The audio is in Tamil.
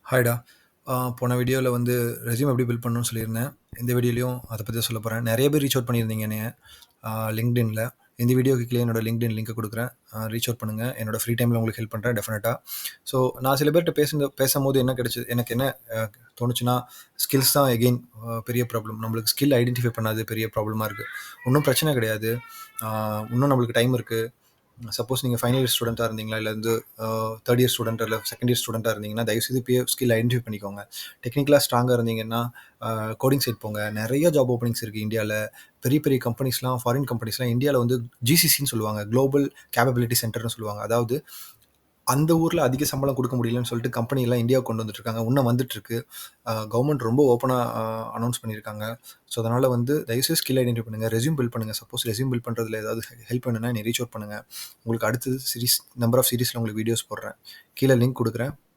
ஹாய்டா. போன வீடியோல வந்து ரெஸ்யூம் எப்படி பில்ட் பண்ணணும்னு சொல்லியிருந்தேன். இந்த வீடியோலயும் அத பத்தி தான் சொல்லப் போறேன். நெறைய பேர் ரீச் அவுட் பண்ணியிருந்தீங்க என்னைய LinkedInல. இந்த வீடியோக்கு கீழ என்னோட LinkedIn லிங்க்க குடுக்குறேன். ரீச் அவுட் பண்ணுங்க. என்னோட ஃப்ரீ டைம்ல உங்களுக்கு ஹெல்ப் பண்றேன் டெஃபினட்டா. ஸோ நான் சில பேர்ட்ட பேசம்போது என்ன கிடைச்சது எனக்கு என்ன அ தோணுச்சுன்னா, ஸ்கில்ஸ் தான் எகெயின் பெரிய ப்ராப்ளம். நம்மளுக்கு ஸ்கில் ஐடென்டிஃபை பண்ணாதது பெரிய ப்ராப்ளமா இருக்கு. ஒண்ணும் பிரச்சனை கிடையாது. ஆ இன்னும் நம்மளுக்கு டைம் இருக்கு. சப்போஸ் நீங்க ஃபைனல் இயர் ஸ்டூடெண்ட்டா இருந்தீங்களா, இல்ல வந்து 3 இயர் ஸ்டூடெண்ட் இல்ல 2ண்ட் இயர் ஸ்டூடெண்ட்டா இருந்தீங்கன்னா, தயவுசெய்து இப்பயே ஸ்கில் ஐடென்டிஃபை பண்ணிக்கோங்க. டெக்னிக்கலா ஸ்ட்ராங்கா இருந்தீங்கன்னா, கோடிங் சைட் போங்க. நெறைய ஜாப் ஓப்பனிங்ஸ் இருக்கு இந்தியால. பெரிய பெரிய கம்பெனிஸ்லாம், ஃபாரின் கம்பெனிஸ்லாம் இந்தியால வந்து GCCன்னு சொல்லுவாங்க. குளோபல் கேப்பபிலிட்டி சென்டர்ன்னு சொல்லுவாங்க. அதாவது அந்த ஊர்ல அதிக சம்பளம் குடுக்க முடியலன்னு சொல்லிட்டு கம்பெனி எல்லாம் இந்தியாவுக்கு கொண்டு வந்துட்டு இருக்காங்க. இன்னும் வந்துட்டு இருக்கு. கவர்ன்மெண்ட் ரொம்ப ஓப்பனா அனவுன்ஸ் பண்ணியிருக்காங்க. ஸோ அதனால வந்து தயவுசெய்து ஸ்கில் ஐடென்டிஃபை பண்ணுங்க. ரெஸ்யூம் பில்ட் பண்ணுங்க. சப்போஸ் ரெஸ்யூம் பில்ட் பண்றதுல ஏதாவது ஹெல்ப் வேணும்னா என்னைய ரீச் அவுட் பண்ணுங்க. உங்களுக்கு அடுத்தது நம்பர் ஆஃப் சீரிஸ்ல உங்களுக்கு வீடியோஸ் போடுறேன். கீழ லிங்க் குடுக்குறேன்.